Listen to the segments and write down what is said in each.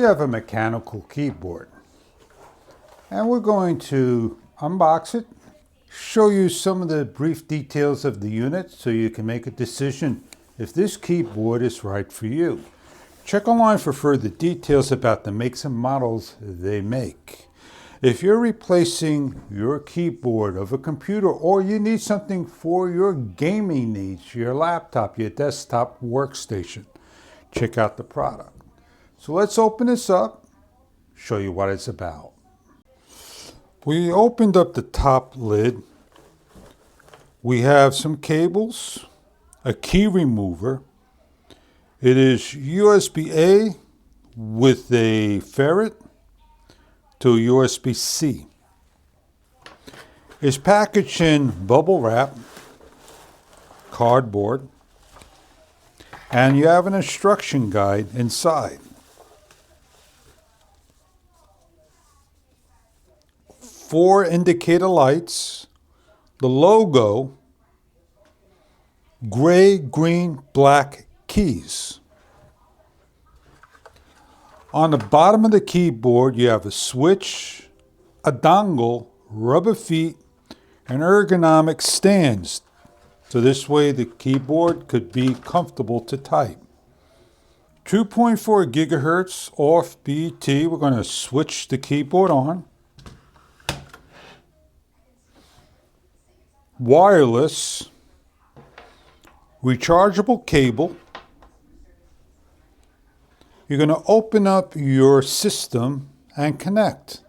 have a mechanical keyboard, and we're going to unbox it, show you some of the brief details of the unit so you can make a decision if this keyboard is right for you. Check online for further details about the makes and models they make. If you're replacing your keyboard of a computer, or you need something for your gaming needs, your laptop, your desktop workstation, check out the product. So let's open this up, show you what it's about. We opened up the top lid. We have some cables, a key remover. It is USB-A with a ferret to USB-C. It's packaged in bubble wrap, cardboard, and you have an instruction guide inside. 4 indicator lights, the logo, gray, green, black keys. On the bottom of the keyboard, you have a switch, a dongle, rubber feet, and ergonomic stands. So this way the keyboard could be comfortable to type. 2.4 gigahertz off BT. We're going to switch the keyboard on. Wireless, rechargeable cable. You're going to open up your system and connect.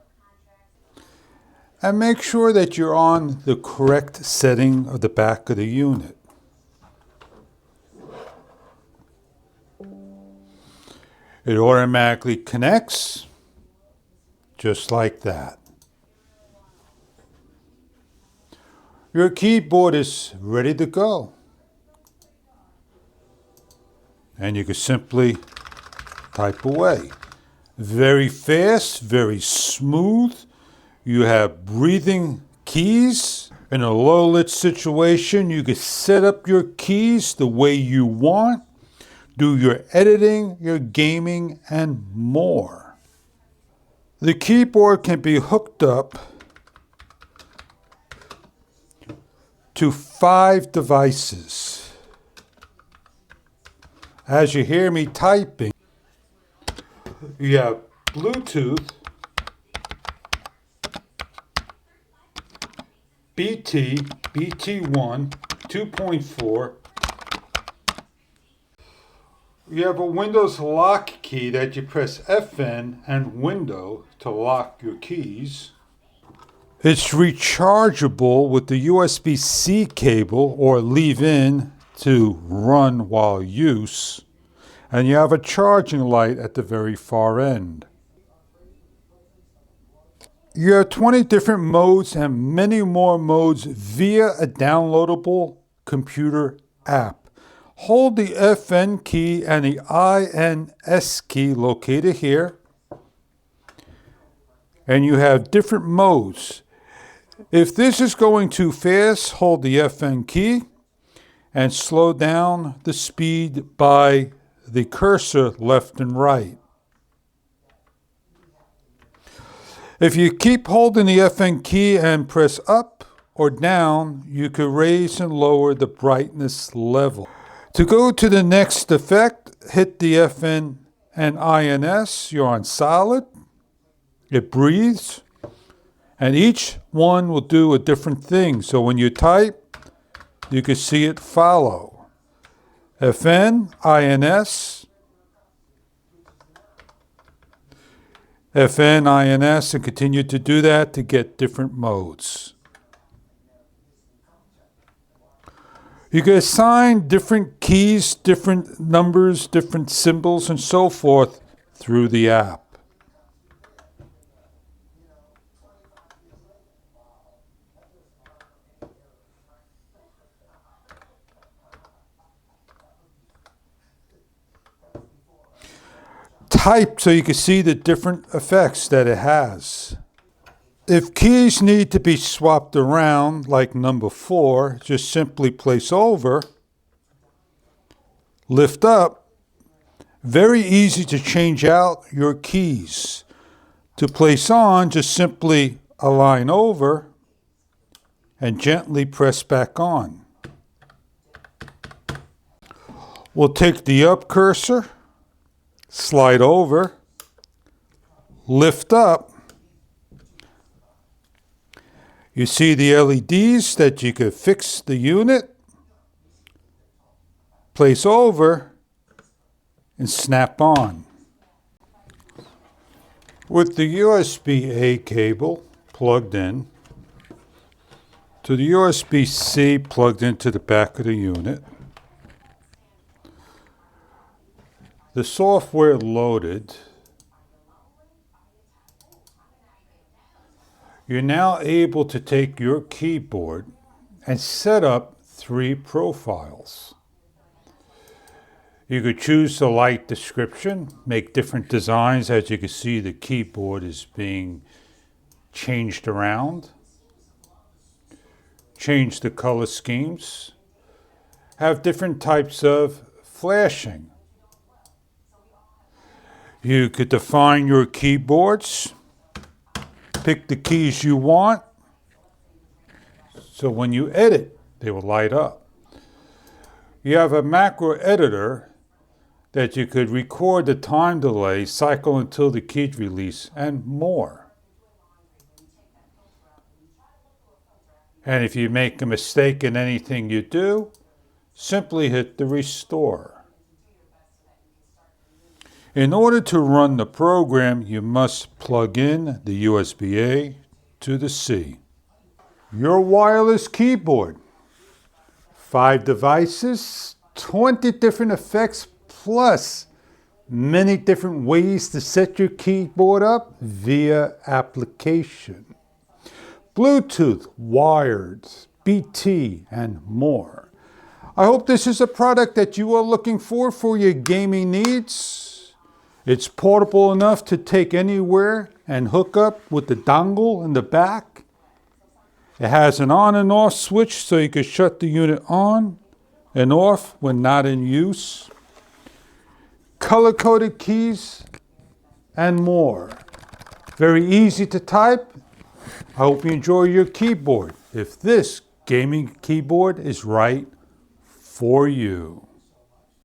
And make sure that you're on the correct setting of the back of the unit. It automatically connects, just like that. Your keyboard is ready to go. And you can simply type away. Very fast, very smooth. You have breathing keys. In a low lit situation, you can set up your keys the way you want, do your editing, your gaming, and more. The keyboard can be hooked up to 5 devices. As you hear me typing, you have Bluetooth, BT, BT1, 2.4. You have a Windows lock key that you press FN and Window to lock your keys. It's rechargeable with the USB-C cable or leave-in to run while use. And you have a charging light at the very far end. You have 20 different modes and many more modes via a downloadable computer app. Hold the FN key and the INS key located here. And you have different modes. If this is going too fast, hold the FN key and slow down the speed by the cursor left and right. If you keep holding the FN key and press up or down, you can raise and lower the brightness level. To go to the next effect, hit the FN and INS. You're on solid. It breathes. And each one will do a different thing. So when you type, you can see it follow. FN, INS, FN, INS, and continue to do that to get different modes. You can assign different keys, different numbers, different symbols, and so forth through the app. Type so you can see the different effects that it has. If keys need to be swapped around, like number 4, just simply place over, lift up, Very easy to change out your keys. To place on, just simply align over and gently press back on. We'll take the up cursor, slide over, lift up. You see the LEDs that you could fix the unit, place over, and snap on. With the USB-A cable plugged in to the USB-C plugged into the back of the unit, the software loaded, you're now able to take your keyboard and set up 3 profiles. You could choose the light description, make different designs. As you can see, the keyboard is being changed around. Change the color schemes. Have different types of flashing. You could define your keyboards. Pick the keys you want. So when you edit, they will light up. You have a macro editor that you could record the time delay, cycle until the key's release, and more. And if you make a mistake in anything you do, simply hit the restore. In order to run the program, you must plug in the USB-A to the C. Your wireless keyboard. 5 devices, 20 different effects, plus many different ways to set your keyboard up via application. Bluetooth, wired, BT, and more. I hope this is a product that you are looking for your gaming needs. It's portable enough to take anywhere and hook up with the dongle in the back. It has an on and off switch so you can shut the unit on and off when not in use. Color-coded keys and more. Very easy to type. I hope you enjoy your keyboard if this gaming keyboard is right for you.